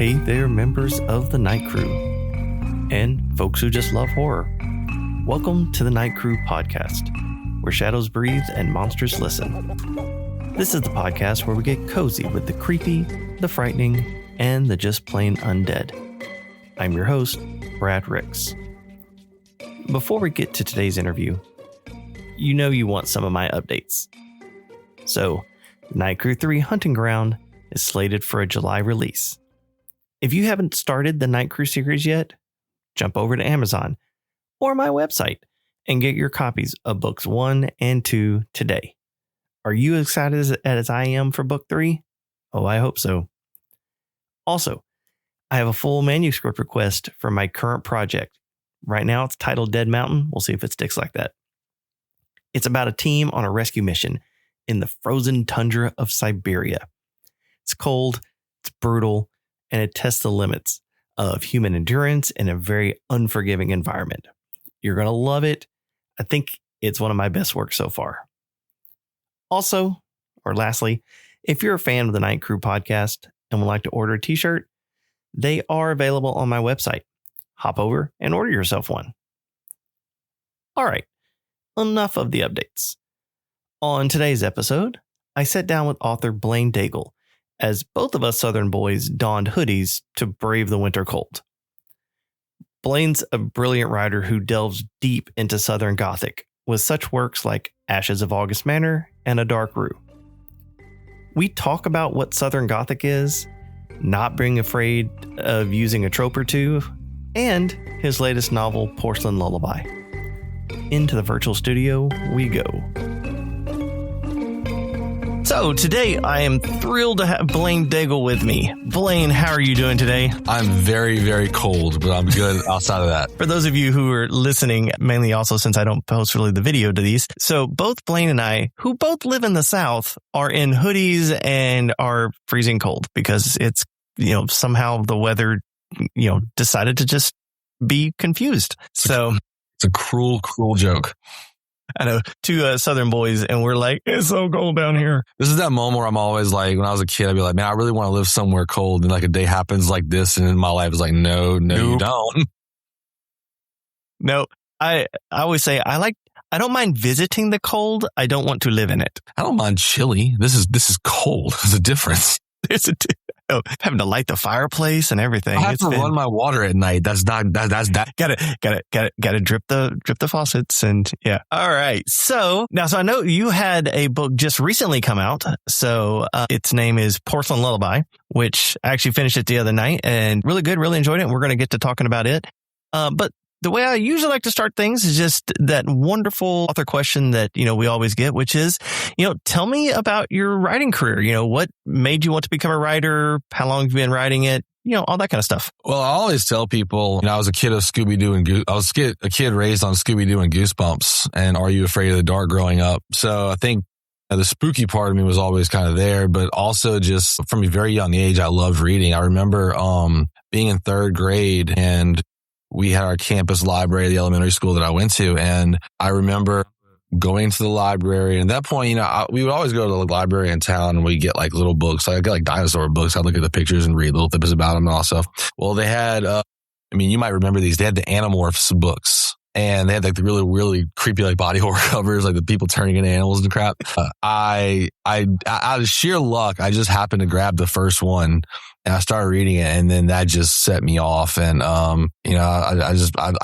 Hey there, members of the Night Crew, and folks who just love horror. Welcome to the Night Crew podcast, where shadows breathe and monsters listen. This is the podcast where we get cozy with the creepy, the frightening, and the just plain undead. I'm your host, Brad Ricks. Before we get to today's interview, you know you want some of my updates. So, Night Crew 3 Hunting Ground is slated for a July release. If you haven't started the Night Crew series yet, jump over to Amazon or my website and get your copies of books 1 and 2 today. Are you excited as I am for book 3? Oh, I hope so. Also, I have a full manuscript request for my current project. Right now it's titled Dead Mountain. We'll see if it sticks like that. It's about a team on a rescue mission in the frozen tundra of Siberia. It's cold, it's brutal, and it tests the limits of human endurance in a very unforgiving environment. You're going to love it. I think it's one of my best works so far. Also, or lastly, if you're a fan of the Night Crew podcast and would like to order a t-shirt, they are available on my website. Hop over and order yourself one. All right, enough of the updates. On today's episode, I sat down with author Blaine Daigle, as both of us Southern boys donned hoodies to brave the winter cold. Blaine's a brilliant writer who delves deep into Southern Gothic with such works like Ashes of August Manor and A Dark Rue. We talk about what Southern Gothic is, not being afraid of using a trope or two, and his latest novel, Porcelain Lullaby. Into the virtual studio we go. So today I am thrilled to have Blaine Daigle with me. Blaine, how are you doing today? I'm very, very cold, but I'm good outside of that. For those of you who are listening, mainly also since I don't post really the video to these. So both Blaine and I, who both live in the South, are in hoodies and are freezing cold because it's, somehow the weather, decided to just be confused. So it's a cruel, cruel joke. I know, two Southern boys, and we're like, it's so cold down here. This is that moment where I'm always like, when I was a kid, I'd be like, man, I really want to live somewhere cold. And like a day happens like this, and in my life is like, no, you don't. No, I always say I don't mind visiting the cold. I don't want to live in it. I don't mind chilly. This is cold. There's a difference. Having to light the fireplace and everything. I have to run my water at night. That's that. Gotta drip the faucets and yeah. All right. So I know you had a book just recently come out. So its name is Porcelain Lullaby, which I actually finished it the other night and really good. Really enjoyed it. And we're going to get to talking about it. But the way I usually like to start things is just that wonderful author question that, we always get, which is, tell me about your writing career. What made you want to become a writer? How long have you been writing it? All that kind of stuff. Well, I always tell people, I was a kid of Scooby-Doo and I was a kid raised on Scooby-Doo and Goosebumps and Are You Afraid of the Dark growing up. So I think the spooky part of me was always kind of there, but also just from a very young age, I loved reading. I remember being in third grade and we had our campus library at the elementary school that I went to. And I remember going to the library. And at that point, we would always go to the library in town and we'd get like little books. I'd get like dinosaur books. I'd look at the pictures and read little things about them and all stuff. Well, they had, you might remember these. They had the Animorphs books. And they had like the really, really creepy like body horror covers, like the people turning into animals and crap. I out of sheer luck, I just happened to grab the first one and I started reading it, and then that just set me off. And I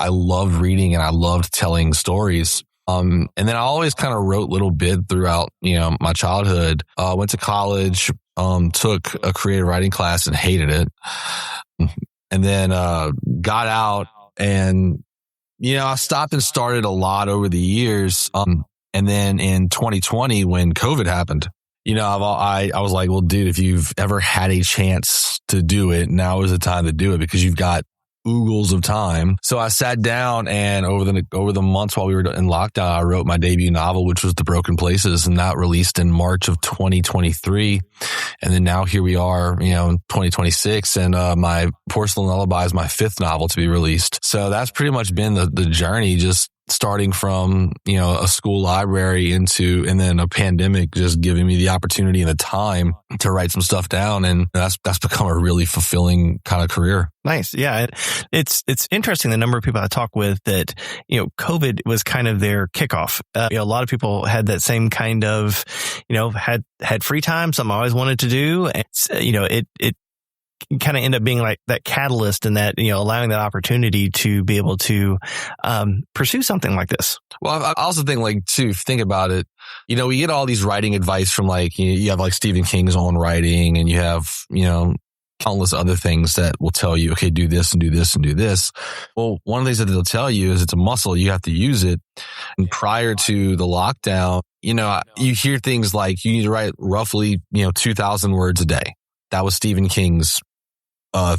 loved reading and I loved telling stories. And then I always kind of wrote little bit throughout, my childhood. Went to college, took a creative writing class and hated it, and then got out and. I stopped and started a lot over the years. And then in 2020, when COVID happened, I was like, well, dude, if you've ever had a chance to do it, now is the time to do it because you've got oogles of time. So I sat down and over the months while we were in lockdown, I wrote my debut novel, which was The Broken Places, and that released in March of 2023. And then now here we are, in 2026, and my Porcelain Lullaby is my 5th novel to be released. So that's pretty much been the journey, just starting from, a school library and then a pandemic just giving me the opportunity and the time to write some stuff down. And that's become a really fulfilling kind of career. Nice. Yeah. It's interesting the number of people I talk with that, COVID was kind of their kickoff. A lot of people had that same kind of, had free time, something I always wanted to do. And, it kind of end up being like that catalyst and that, allowing that opportunity to be able to pursue something like this. Well, I also think think about it, we get all these writing advice from you have like Stephen King's own writing, and you have, countless other things that will tell you, okay, do this and do this and do this. Well, one of the things that they'll tell you is it's a muscle. You have to use it. And prior to the lockdown, you hear things like you need to write roughly, 2,000 words a day. That was Stephen King's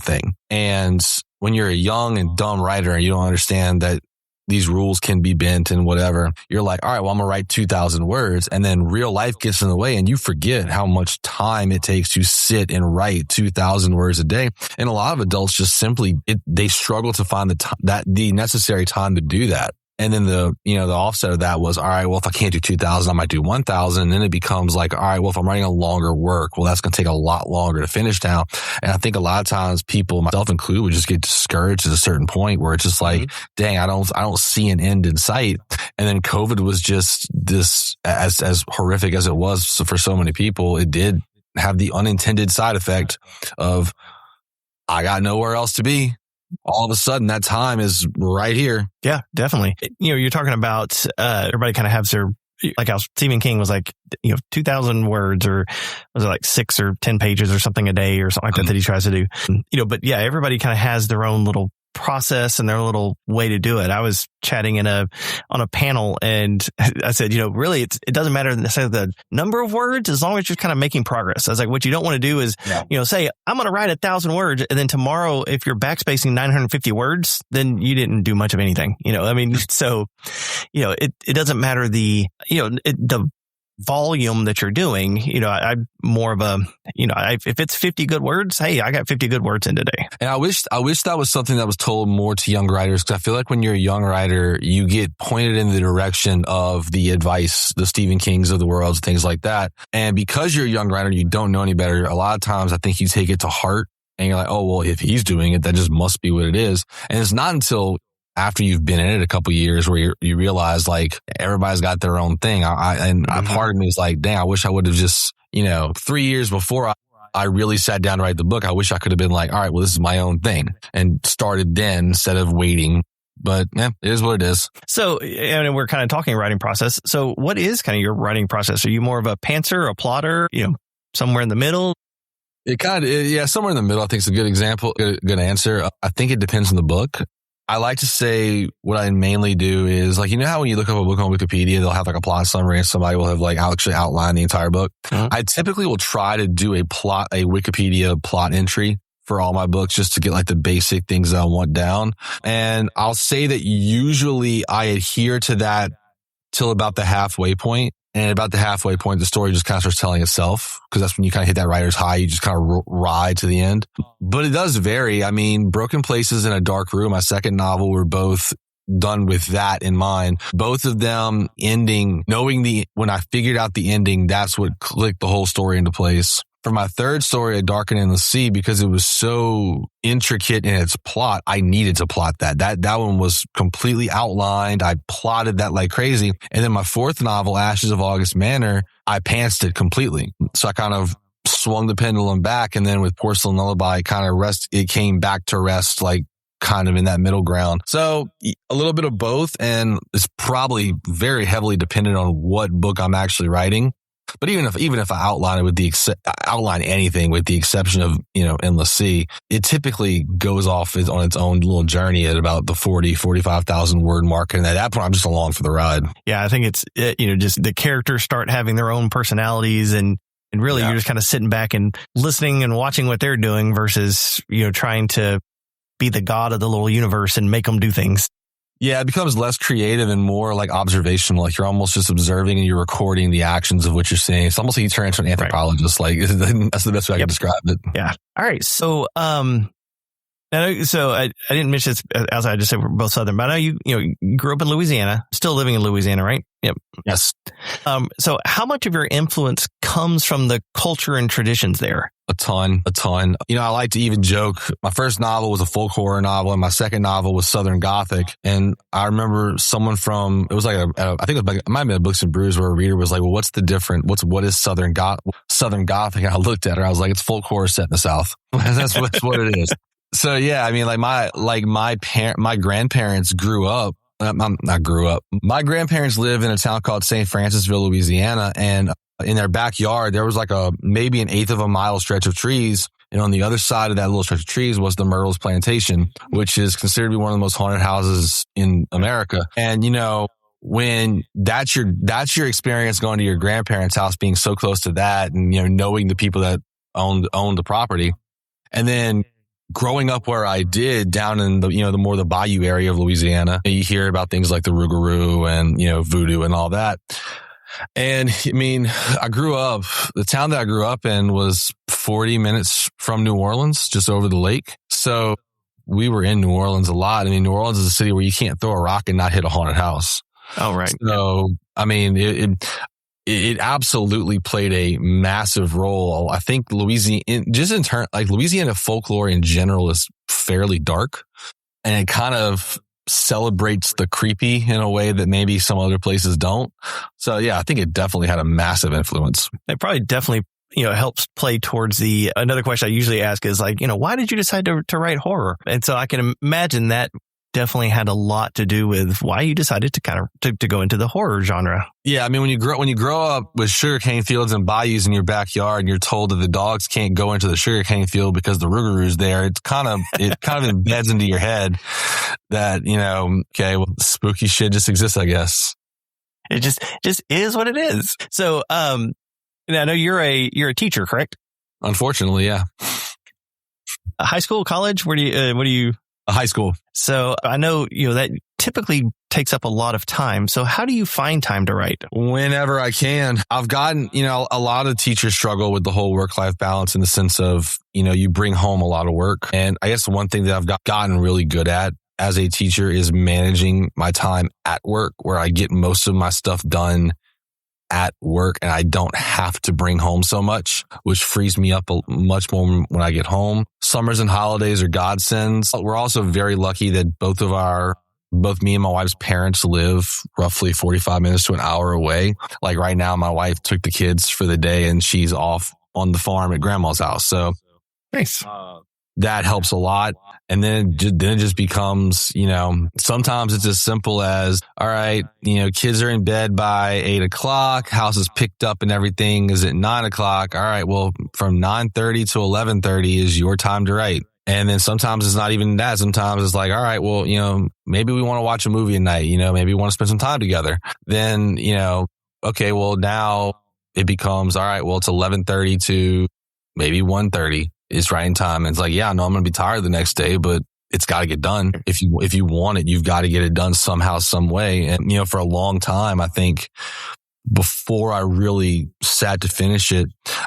thing. And when you're a young and dumb writer and you don't understand that these rules can be bent and whatever, you're like, all right, well, I'm going to write 2,000 words. And then real life gets in the way and you forget how much time it takes to sit and write 2,000 words a day. And a lot of adults just simply, they struggle to find the necessary time to do that. And then the offset of that was, all right, well, if I can't do 2,000, I might do 1,000. And then it becomes like, all right, well, if I'm writing a longer work, well, that's going to take a lot longer to finish now. And I think a lot of times people, myself included, would just get discouraged at a certain point where it's just like, dang, I don't see an end in sight. And then COVID was just this, as horrific as it was for so many people, it did have the unintended side effect of, I got nowhere else to be. All of a sudden that time is right here. Yeah, definitely. You're talking about, everybody kind of has their, like how Stephen King was like, 2,000 words, or was it like 6 or 10 pages or something a day or something like that he tries to do. But yeah, everybody kind of has their own little process and their little way to do it. I was chatting on a panel, and I said, really, it doesn't matter necessarily the number of words as long as you're kind of making progress. I was like, what you don't want to do is, say, I'm going to write 1,000 words. And then tomorrow, if you're backspacing 950 words, then you didn't do much of anything. So, it doesn't matter the volume that you're doing. I'm more of a, if it's 50 good words, hey, I got 50 good words in today. And I wish that was something that was told more to young writers, because I feel like when you're a young writer, you get pointed in the direction of the advice, the Stephen Kings of the world, things like that. And because you're a young writer, you don't know any better. A lot of times I think you take it to heart and you're like, oh, well, if he's doing it, that just must be what it is. And it's not until after you've been in it a couple of years where you realize like everybody's got their own thing. Part of me is like, dang, I wish I would have just, 3 years before I really sat down to write the book, I wish I could have been like, all right, well, this is my own thing, and started then instead of waiting. But yeah, it is what it is. So, and we're kind of talking writing process. So what is kind of your writing process? Are you more of a pantser, a plotter, somewhere in the middle? Somewhere in the middle, I think is a good example, good answer. I think it depends on the book. I like to say what I mainly do is like, how when you look up a book on Wikipedia, they'll have like a plot summary and somebody will have like actually outlined the entire book. I typically will try to do a Wikipedia plot entry for all my books just to get like the basic things that I want down. And I'll say that usually I adhere to that till about the halfway point. And about the halfway point, the story just kind of starts telling itself, because that's when you kind of hit that writer's high. You just kind of ride to the end. But it does vary. I mean, Broken Places and A Dark Room, my second novel, were both done with that in mind. Both of them ending, when I figured out the ending, that's what clicked the whole story into place. For my third story, A Darkening in the Sea, because it was so intricate in its plot, I needed to plot that. That one was completely outlined. I plotted that like crazy. And then my fourth novel, Ashes of August Manor, I pantsed it completely. So I kind of swung the pendulum back. And then with Porcelain Lullaby, it came back to rest like kind of in that middle ground. So a little bit of both. And it's probably very heavily dependent on what book I'm actually writing. But even if I outline anything with the exception of, Endless Sea, it typically goes off on its own little journey at about the 45,000 word mark. And at that point, I'm just along for the ride. Yeah, I think it's, just the characters start having their own personalities, and really you're just kind of sitting back and listening and watching what they're doing versus, trying to be the god of the little universe and make them do things. Yeah, it becomes less creative and more like observational. Like you're almost just observing and you're recording the actions of what you're seeing. It's almost like you turn into an anthropologist. Right. Like that's the best way I can describe it. Yeah. All right. So, So I didn't mention this as I just said we're both Southern, but I know you grew up in Louisiana, still living in Louisiana, right? Yep. Yes. So how much of your influence comes from the culture and traditions there? A ton. I like to even joke. My first novel was a folk horror novel, and my second novel was Southern Gothic. And I remember someone it was like I think it might have been a Books and Brews, where a reader was like, "Well, what's the difference? What is Southern Gothic?" And I looked at her. I was like, "It's folk horror set in the South." That's what it is. So yeah, I mean, my grandparents grew up. Not grew up. My grandparents lived in a town called St. Francisville, Louisiana, and in their backyard there was like maybe an eighth of a mile stretch of trees, and on the other side of that little stretch of trees was the Myrtles Plantation, which is considered to be one of the most haunted houses in America. And when that's your experience going to your grandparents' house, being so close to that, and knowing the people that owned the property, and then growing up where I did down in the bayou area of Louisiana, you hear about things like the Rougarou and, voodoo and all that. And I mean, the town that I grew up in was 40 minutes from New Orleans, just over the lake. So we were in New Orleans a lot. I mean, New Orleans is a city where you can't throw a rock and not hit a haunted house. Oh, right. So, I mean, it absolutely played a massive role. I think Louisiana folklore in general is fairly dark, and it kind of celebrates the creepy in a way that maybe some other places don't. So yeah, I think it definitely had a massive influence. It probably definitely helps play towards another question I usually ask is like, why did you decide to write horror? And so I can imagine that definitely had a lot to do with why you decided to go into the horror genre. Yeah, I mean, when you grow up with sugarcane fields and bayous in your backyard, and you're told that the dogs can't go into the sugarcane field because the Rougarou's there, it kind of embeds into your head that okay, well, spooky shit just exists, I guess. It just is what it is. So, I know you're a teacher, correct? Unfortunately, yeah. High school, college? What do you? High school. So I know, that typically takes up a lot of time. So how do you find time to write? Whenever I can. I've gotten, a lot of teachers struggle with the whole work-life balance in the sense of, you bring home a lot of work. And I guess one thing that I've gotten really good at as a teacher is managing my time at work, where I get most of my stuff done at work and I don't have to bring home so much, which frees me up much more when I get home. Summers and holidays are godsends. We're also very lucky that both me and my wife's parents live roughly 45 minutes to an hour away. Like right now, my wife took the kids for the day and she's off on the farm at grandma's house. So nice. That helps a lot. And then it just becomes, sometimes it's as simple as, all right, kids are in bed by 8:00, house is picked up and everything is at 9:00. All right, well, from 9:30 to 11:30 is your time to write. And then sometimes it's not even that. Sometimes it's like, all right, well, maybe we want to watch a movie at night, maybe we want to spend some time together. Then, okay, well, now it becomes, all right, well, it's 11:30 to maybe 1:30. Is writing time. And it's like, yeah, I know I'm going to be tired the next day, but it's got to get done. If you want it, you've got to get it done somehow, some way. And, for a long time, I think before I really sat to finish it,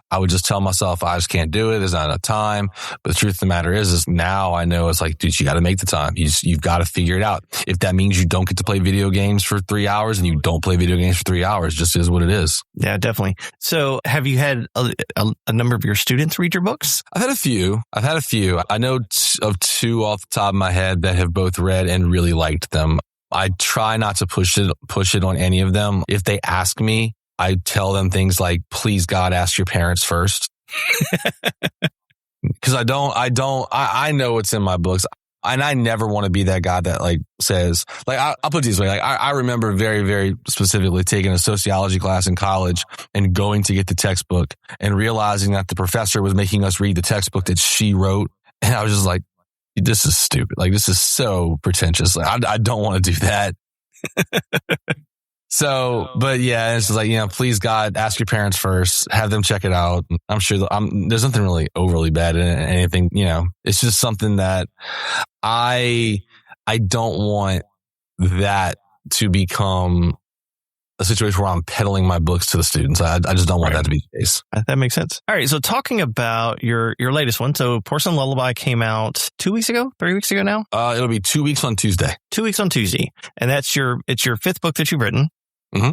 I would just tell myself, I just can't do it. There's not enough time. But the truth of the matter is now I know it's like, dude, you got to make the time. You've got to figure it out. If that means you don't get to play video games for 3 hours, and you don't play video games for 3 hours, just is what it is. Yeah, definitely. So have you had a number of your students read your books? I've had a few. I know of two off the top of my head that have both read and really liked them. I try not to push it on any of them. If they ask me, I tell them things like, please God, ask your parents first. Because I know what's in my books. And I never want to be that guy that says, I'll put it this way. I remember very, very specifically taking a sociology class in college and going to get the textbook and realizing that the professor was making us read the textbook that she wrote. And I was just like, this is stupid. This is so pretentious. I don't want to do that. So, but yeah, it's just like, please God, ask your parents first, have them check it out. I'm sure there's nothing really overly bad in it, anything, it's just something that I don't want that to become a situation where I'm peddling my books to the students. I just don't want that to be the case. That makes sense. All right. So talking about your latest one. So Porcelain Lullaby came out 2 weeks ago, 3 weeks ago now? It'll be 2 weeks on Tuesday. 2 weeks on Tuesday. And it's your fifth book that you've written. Mm-hmm.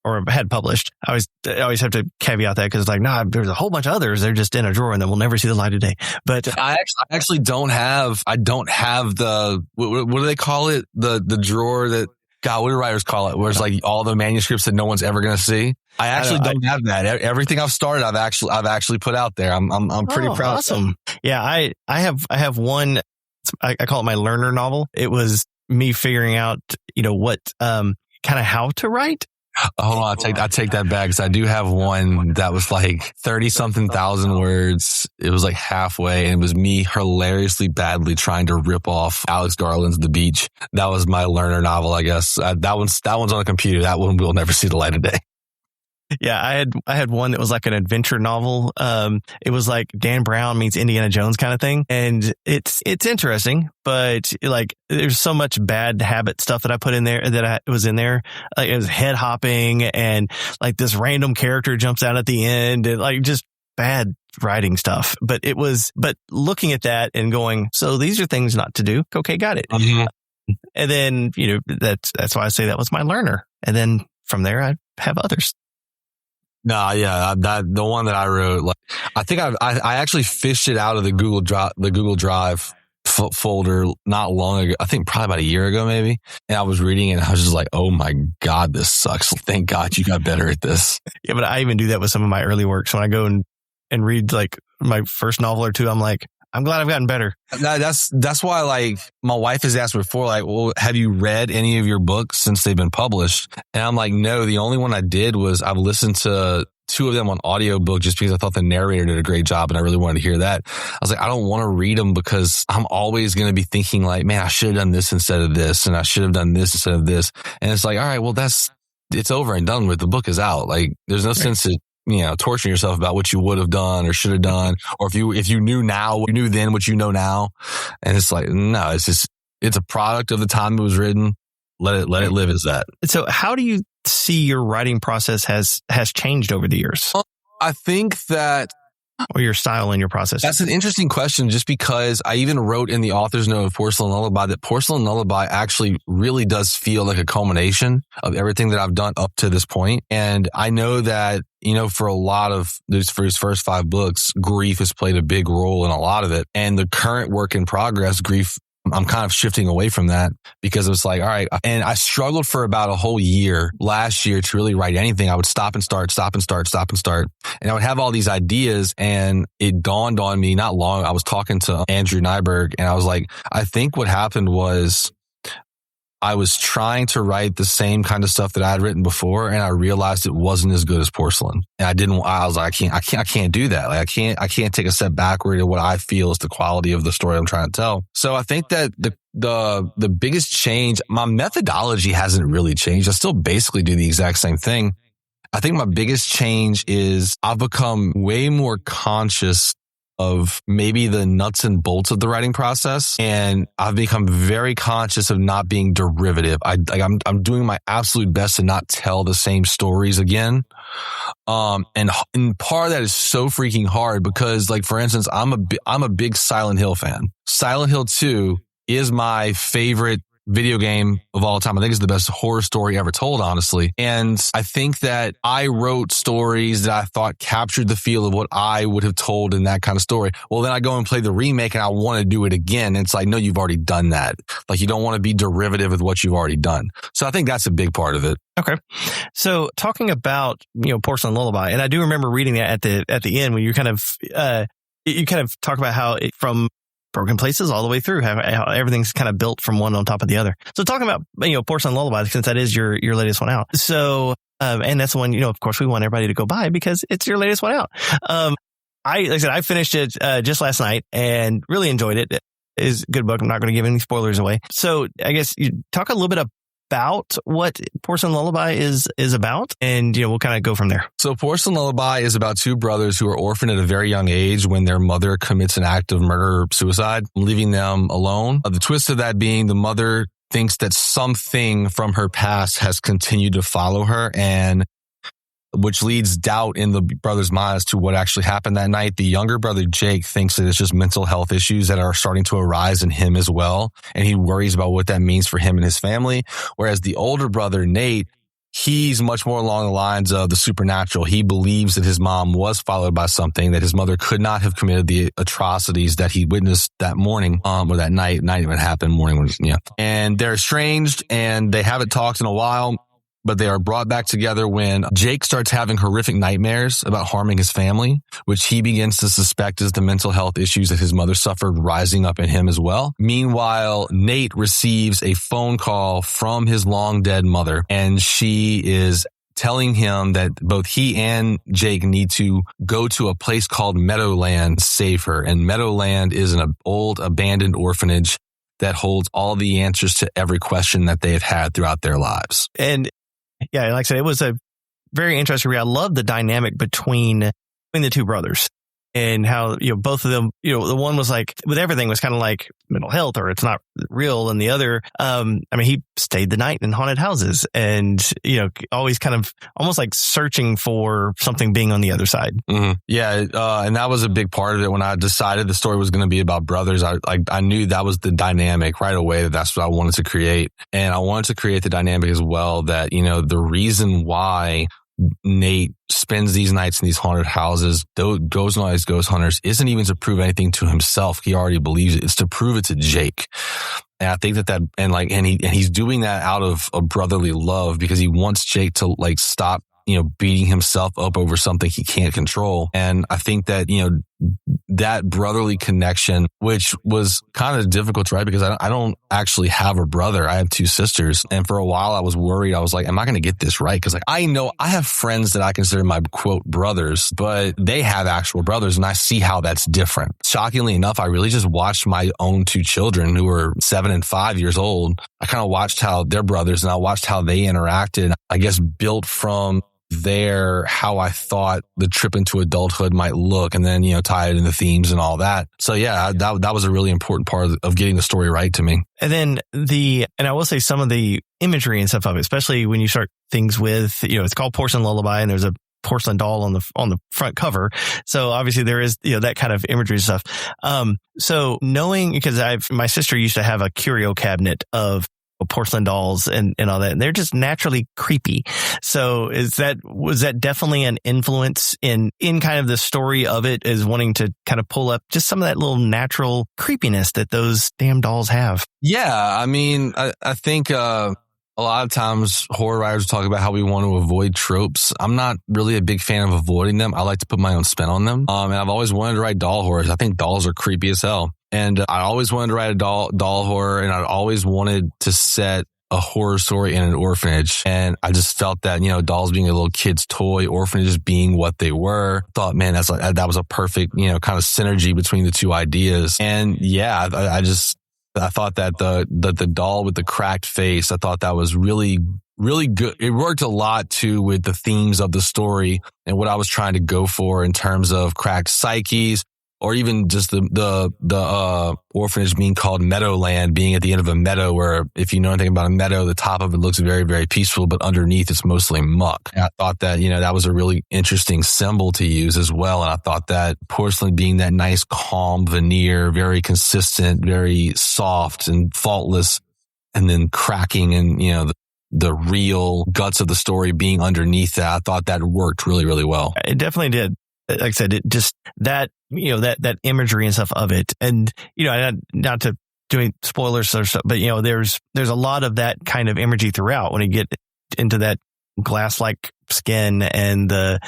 Or had published. I always have to caveat that because there's a whole bunch of others. They're just in a drawer and then we'll never see the light of day. But I actually don't have the, what do they call it? The drawer that, God, what do writers call it? Where it's like all the manuscripts that no one's ever going to see. I actually don't have that. Everything I've started, I've actually put out there. I'm pretty proud. Awesome. Yeah. I have one, I call it my learner novel. It was me figuring out, what, kind of how to write. Hold on, I take that back because I do have one that was like 30-something thousand words. It was like halfway, and it was me hilariously badly trying to rip off Alex Garland's The Beach. That was my learner novel, I guess. That one's on a computer. That one will never see the light of day. Yeah, I had one that was like an adventure novel. It was like Dan Brown meets Indiana Jones kind of thing. And it's interesting, but like there's so much bad habit stuff that I put in there that was in there. Like it was head hopping and like this random character jumps out at the end and like just bad writing stuff. But looking at that and going, so these are things not to do. Okay, got it. Mm-hmm. And then, that's why I say that was my learner. And then from there, I have others. No, yeah, the one that I wrote, like, I think I actually fished it out of the Google Drive folder not long ago. I think probably about a year ago, maybe. And I was reading it and I was just like, oh my God, this sucks. Thank God you got better at this. Yeah, but I even do that with some of my early works. When I go and read like my first novel or two, I'm like, I'm glad I've gotten better. That's why, like, my wife has asked me before, like, well, have you read any of your books since they've been published? And I'm like, no, the only one I did was I've listened to 2 of them on audiobook just because I thought the narrator did a great job and I really wanted to hear that. I was like, I don't want to read them because I'm always going to be thinking like, man, I should have done this instead of this. And I should have done this instead of this. And it's like, all right, well, it's over and done with. The book is out. Like, there's no sense to, torturing yourself about what you would have done or should have done, or if you knew now, what you knew then, what you know now. And it's like, no, it's a product of the time it was written. Let it live as that. So how do you see your writing process has changed over the years? I think that, or your style and your process? That's an interesting question, just because I even wrote in the author's note of Porcelain Lullaby that Porcelain Lullaby actually really does feel like a culmination of everything that I've done up to this point. And I know that, for for his first 5 books, grief has played a big role in a lot of it. And the current work in progress, grief, I'm kind of shifting away from that because it was like, all right. And I struggled for about a whole year last year to really write anything. I would stop and start. And I would have all these ideas, and it dawned on me not long. I was talking to Andrew Nyberg and I was like, I think what happened was I was trying to write the same kind of stuff that I had written before, and I realized it wasn't as good as Porcelain. And I was like, I can't do that. Like, I can't take a step backward to what I feel is the quality of the story I'm trying to tell. So I think that the biggest change, my methodology hasn't really changed. I still basically do the exact same thing. I think my biggest change is I've become way more conscious of maybe the nuts and bolts of the writing process. And I've become very conscious of not being derivative. I'm doing my absolute best to not tell the same stories again. And part of that is so freaking hard because, like, for instance, I'm a big Silent Hill fan. Silent Hill 2 is my favorite video game of all time. I think it's the best horror story ever told, honestly. And I think that I wrote stories that I thought captured the feel of what I would have told in that kind of story. Well, then I go and play the remake and I want to do it again. And it's like, no, you've already done that. Like, you don't want to be derivative with what you've already done. So I think that's a big part of it. Okay. So talking about, Porcelain Lullaby, and I do remember reading that at the end when you kind of talk about how it, from broken places all the way through, how everything's kind of built from one on top of the other. So talking about, Porcelain Lullaby, since that is your latest one out. So, and that's the one, of course we want everybody to go buy because it's your latest one out. Like I said, I finished it, just last night and really enjoyed it. It is a good book. I'm not going to give any spoilers away. So I guess you talk a little bit about what Porcelain Lullaby is about, and we'll kind of go from there. So Porcelain Lullaby is about 2 brothers who are orphaned at a very young age when their mother commits an act of murder or suicide, leaving them alone. The twist of that being the mother thinks that something from her past has continued to follow her, and which leads doubt in the brother's mind as to what actually happened that night. The younger brother, Jake, thinks that it's just mental health issues that are starting to arise in him as well. And he worries about what that means for him and his family. Whereas the older brother, Nate, he's much more along the lines of the supernatural. He believes that his mom was followed by something, that his mother could not have committed the atrocities that he witnessed that morning, or that night. Night even happened, morning was, yeah. And they're estranged and they haven't talked in a while, but they are brought back together when Jake starts having horrific nightmares about harming his family, which he begins to suspect is the mental health issues that his mother suffered rising up in him as well. Meanwhile, Nate receives a phone call from his long dead mother, and she is telling him that both he and Jake need to go to a place called Meadowland to save her. And Meadowland is an old abandoned orphanage that holds all the answers to every question that they have had throughout their lives. And yeah, like I said, it was a very interesting read. I love the dynamic between the two brothers and how, both of them, the one was like, with everything was kind of like mental health or it's not real. And the other, he stayed the night in haunted houses and, always kind of almost like searching for something being on the other side. Mm-hmm. Yeah. And that was a big part of it. When I decided the story was going to be about brothers, I knew that was the dynamic right away. That's what I wanted to create. And I wanted to create the dynamic as well that, the reason why Nate spends these nights in these haunted houses, goes on all these ghost hunters, isn't even to prove anything to himself. He already believes it. It's to prove it to Jake. And I think and he's doing that out of a brotherly love because he wants Jake to stop, beating himself up over something he can't control. And I think that, that brotherly connection, which was kind of difficult to write because I don't actually have a brother. I have two sisters. And for a while I was worried. I was like, am I going to get this right? Because I know I have friends that I consider my quote brothers, but they have actual brothers and I see how that's different. Shockingly enough, I really just watched my own two children who were 7 and 5 years old. I kind of watched how they're brothers and I watched how they interacted, I guess built from how I thought the trip into adulthood might look and then, tie it into themes and all that. So yeah, that was a really important part of getting the story right to me. And then and I will say some of the imagery and stuff of it, especially when you start things with, it's called Porcelain Lullaby and there's a porcelain doll on the front cover. So obviously there is, that kind of imagery and stuff. So knowing, because my sister used to have a curio cabinet of porcelain dolls and all that, and they're just naturally creepy. So was that definitely an influence in kind of the story of it, is wanting to kind of pull up just some of that little natural creepiness that those damn dolls have? Yeah. I think, a lot of times horror writers talk about how we want to avoid tropes. I'm not really a big fan of avoiding them. I like to put my own spin on them. And I've always wanted to write doll horrors. I think dolls are creepy as hell. And I always wanted to write a doll horror, and I always wanted to set a horror story in an orphanage. And I just felt that, dolls being a little kid's toy, orphanages being what they were, thought, man, that was a perfect, kind of synergy between the two ideas. And yeah, I thought that the doll with the cracked face, I thought that was really, really good. It worked a lot too with the themes of the story and what I was trying to go for in terms of cracked psyches, or even just the orphanage being called Meadowland, being at the end of a meadow where, if you know anything about a meadow, the top of it looks very, very peaceful, but underneath it's mostly muck. And I thought that, that was a really interesting symbol to use as well. And I thought that porcelain being that nice, calm veneer, very consistent, very soft and faultless, and then cracking and, the real guts of the story being underneath that, I thought that worked really, really well. It definitely did. Like I said, it just that, that imagery and stuff of it. And, not to doing spoilers or stuff, but, there's a lot of that kind of imagery throughout when you get into that glass-like skin and the,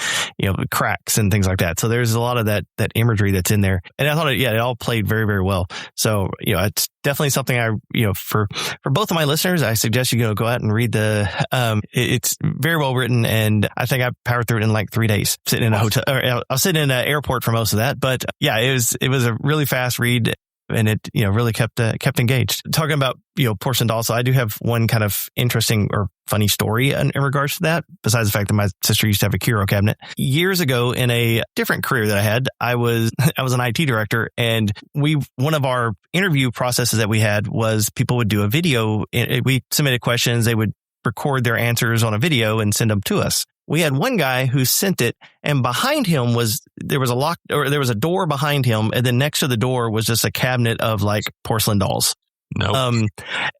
cracks and things like that. So there's a lot of that imagery that's in there. And I thought it all played very, very well. So, it's definitely something for both of my listeners, I suggest you go out and read it's very well written. And I think I powered through it in like 3 days, sitting in a hotel, or I was sitting in an airport for most of that. But yeah, it was a really fast read. and it, really kept engaged. Talking about, porcelain dolls. So I do have one kind of interesting or funny story in regards to that, besides the fact that my sister used to have a curio cabinet. Years ago, in a different career that I had, I was an IT director, and one of our interview processes that we had was people would do a video. We submitted questions. They would record their answers on a video and send them to us. We had one guy who sent it, and behind him there was a door behind him, and then next to the door was just a cabinet of like porcelain dolls. Nope.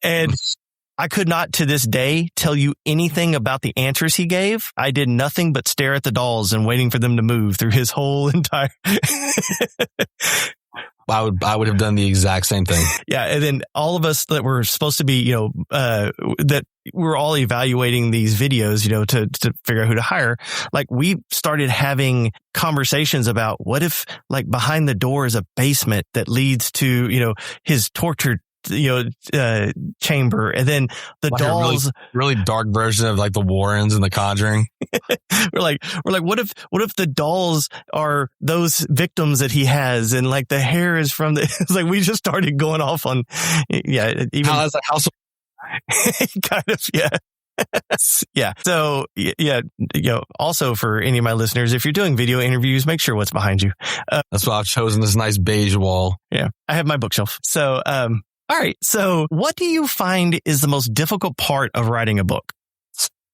And I could not to this day tell you anything about the answers he gave. I did nothing but stare at the dolls and waiting for them to move through his whole entire. I would have done the exact same thing. Yeah. And then all of us that were supposed to be, that we're all evaluating these videos, to figure out who to hire. Like, we started having conversations about what if, like, behind the door is a basement that leads to, his torture chamber, and then the like dolls, a really dark version of like the Warrens and the Conjuring. we're like, what if the dolls are those victims that he has, and like the hair is from the, it's like, we just started going off on, even how is the house kind of, yeah. Yeah. So, yeah, also for any of my listeners, if you're doing video interviews, make sure what's behind you. That's why I've chosen this nice beige wall. Yeah. I have my bookshelf. So, all right. So what do you find is the most difficult part of writing a book?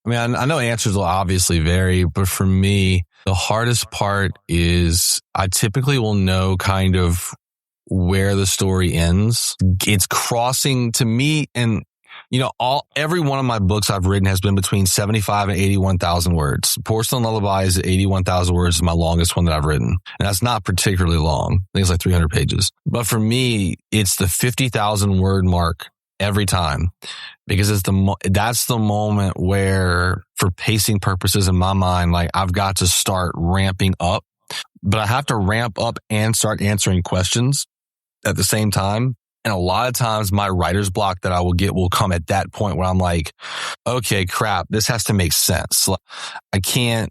I mean, I know answers will obviously vary, but for me, the hardest part is I typically will know kind of where the story ends. It's crossing to me, and every one of my books I've written has been between 75 and 81,000 words. Porcelain Lullaby is 81,000 words, is my longest one that I've written. And that's not particularly long. I think it's like 300 pages. But for me, it's the 50,000 word mark every time, because that's the moment where, for pacing purposes in my mind, like, I've got to start ramping up, but I have to ramp up and start answering questions at the same time. And a lot of times my writer's block that I will get will come at that point where I'm like, okay, crap, this has to make sense. I can't,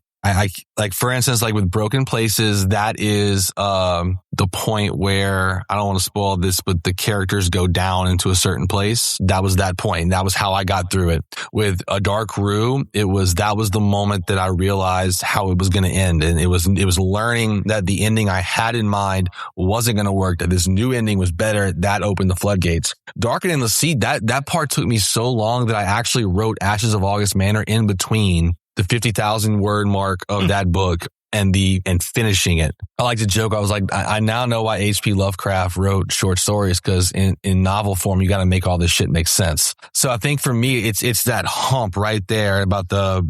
like, for instance, like with Broken Places, that is the point where, I don't want to spoil this, but the characters go down into a certain place. That was that point. That was how I got through it. With A Dark Room, that was the moment that I realized how it was going to end. And it was learning that the ending I had in mind wasn't going to work, that this new ending was better. That opened the floodgates. Darkening the Sea, that part took me so long that I actually wrote Ashes of August Manor in between the 50,000 word mark of that book and finishing it. I like to joke. I was like, I now know why H.P. Lovecraft wrote short stories, because in novel form, you got to make all this shit make sense. So I think for me, it's that hump right there about the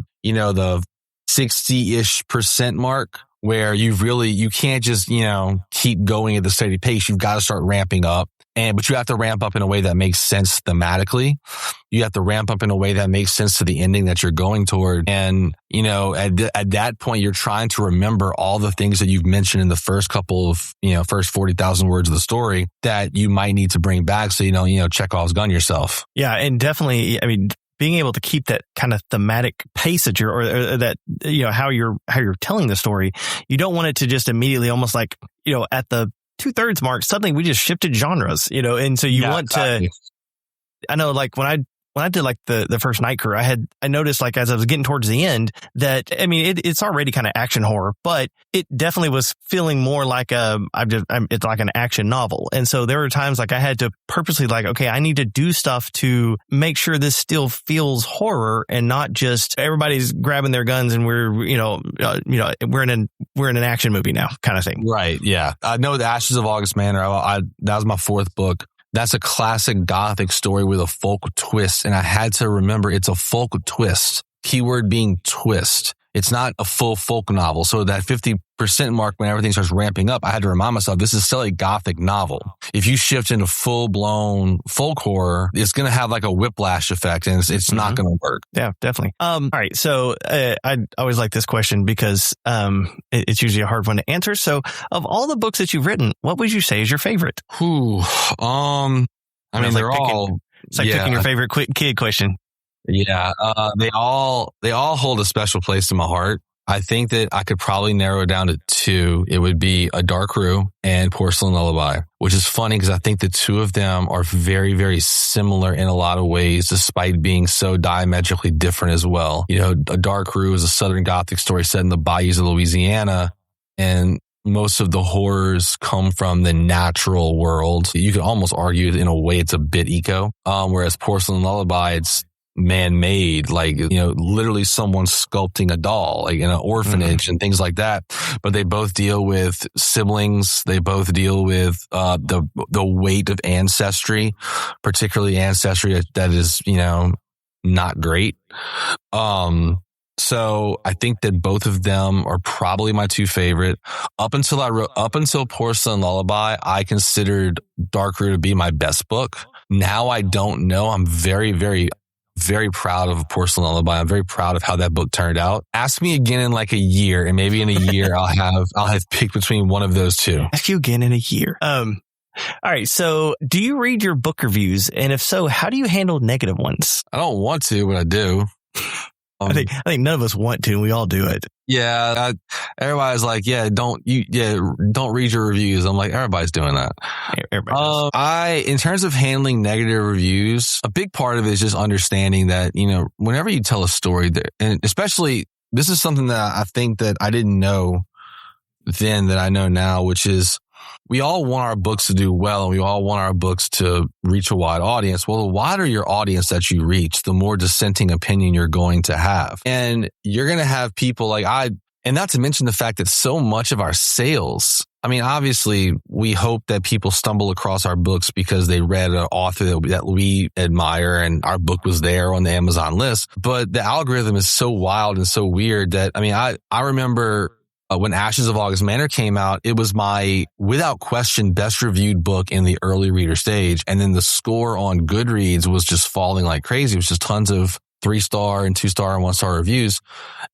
60-ish% mark, where you can't just, keep going at the steady pace. You've got to start ramping up. But you have to ramp up in a way that makes sense thematically. You have to ramp up in a way that makes sense to the ending that you're going toward. And, at that point, you're trying to remember all the things that you've mentioned in the first couple of, first 40,000 words of the story that you might need to bring back. So, Chekhov's gun yourself. Yeah. And definitely, I mean, being able to keep that kind of thematic pace that or that, how you're telling the story, you don't want it to just immediately almost like, at the 2/3 mark, suddenly we just shifted genres, and so you want to, I know, like when I did like the first Night Crew, I noticed, like, as I was getting towards the end, that, I mean, it's already kind of action horror, but it definitely was feeling more like it's like an action novel. And so there were times like I had to purposely, like, okay, I need to do stuff to make sure this still feels horror and not just everybody's grabbing their guns and we're in an action movie now kind of thing. Right. Yeah. I know the Ashes of August Manor. That was my fourth book. That's a classic Gothic story with a folk twist. And I had to remember it's a folk twist. Keyword being twist. It's not a full folk novel. So that 50% mark, when everything starts ramping up, I had to remind myself, this is still a Gothic novel. If you shift into full-blown folk horror, it's going to have like a whiplash effect, and it's not going to work. Yeah, definitely. All right. So I always like this question because it's usually a hard one to answer. So of all the books that you've written, what would you say is your favorite? I mean, they're all... It's like picking your favorite kid question. Yeah, they all hold a special place in my heart. I think that I could probably narrow it down to two. It would be a Rougarou and Porcelain Lullaby, which is funny because I think the two of them are very, very similar in a lot of ways, despite being so diametrically different as well. You know, a Rougarou is a Southern Gothic story set in the bayous of Louisiana, and most of the horrors come from the natural world. You could almost argue in a way it's a bit eco, whereas Porcelain Lullaby, it's man-made, like, you know, literally someone sculpting a doll, like in an orphanage and things like that. But they both deal with siblings. They both deal with the weight of ancestry, particularly ancestry that is, you know, not great. So I think that both of them are probably my two favorite. Up until Porcelain Lullaby, I considered Rougarou to be my best book. Now I don't know. I'm very, very, very proud of Porcelain Lullaby. I'm very proud of how that book turned out. Ask me again in like a year, and maybe in a year I'll have picked between one of those two. Ask you again in a year. All right. So do you read your book reviews? And if so, how do you handle negative ones? I don't want to, but I do. I think none of us want to, and we all do it. Yeah. Everybody's like, don't read your reviews. I'm like, everybody's doing that. In terms of handling negative reviews, a big part of it is just understanding that, you know, whenever you tell a story, and especially this is something that I think that I didn't know then that I know now, which is we all want our books to do well, and we all want our books to reach a wide audience. Well, the wider your audience that you reach, the more dissenting opinion you're going to have. And you're going to have people like and not to mention the fact that so much of our sales, I mean, obviously we hope that people stumble across our books because they read an author that we admire and our book was there on the Amazon list. But the algorithm is so wild and so weird that, I mean, I remember when Ashes of August Manor came out, it was my, without question, best reviewed book in the early reader stage. And then the score on Goodreads was just falling like crazy. It was just tons of 3-star and 2-star and 1-star reviews.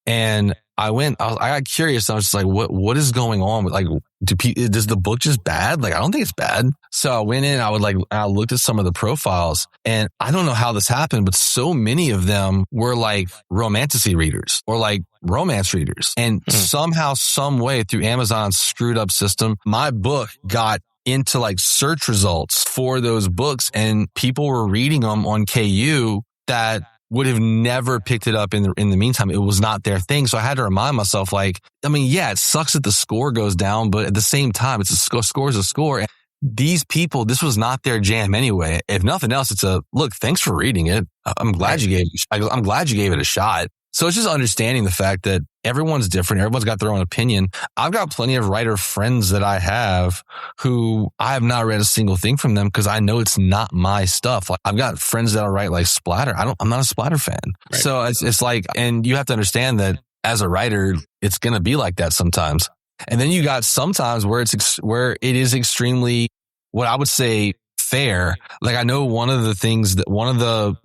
And I got curious. I was just like, what is going on? Like, does the book just bad? Like, I don't think it's bad. So I went in, I looked at some of the profiles, and I don't know how this happened, but so many of them were like romantasy readers or like romance readers. And somehow, some way through Amazon's screwed up system, my book got into like search results for those books, and people were reading them on KU that would have never picked it up in the meantime. It was not their thing. So I had to remind myself, like, I mean, yeah, it sucks that the score goes down, but at the same time, score is a score. And these people, this was not their jam anyway. If nothing else, it's look, thanks for reading it. I'm glad you gave it a shot. So it's just understanding the fact that everyone's different. Everyone's got their own opinion. I've got plenty of writer friends that I have who I have not read a single thing from them because I know it's not my stuff. Like, I've got friends that'll write like splatter. I'm not a splatter fan. Right. So it's like, and you have to understand that as a writer, it's going to be like that sometimes. And then you got sometimes where it is extremely, what I would say, fair. Like, I know a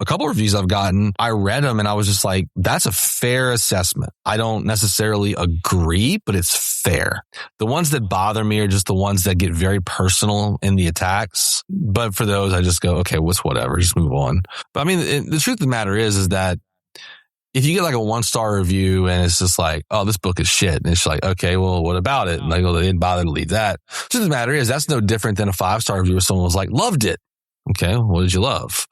couple of reviews I've gotten, I read them and I was just like, that's a fair assessment. I don't necessarily agree, but it's fair. The ones that bother me are just the ones that get very personal in the attacks. But for those, I just go, okay, whatever, just move on. But I mean, the truth of the matter is that if you get like a 1-star review and it's just like, oh, this book is shit. And it's like, okay, well, what about it? And like, well, they didn't bother to leave that. The truth of the matter is that's no different than a 5-star review where someone was like, loved it. Okay, what did you love?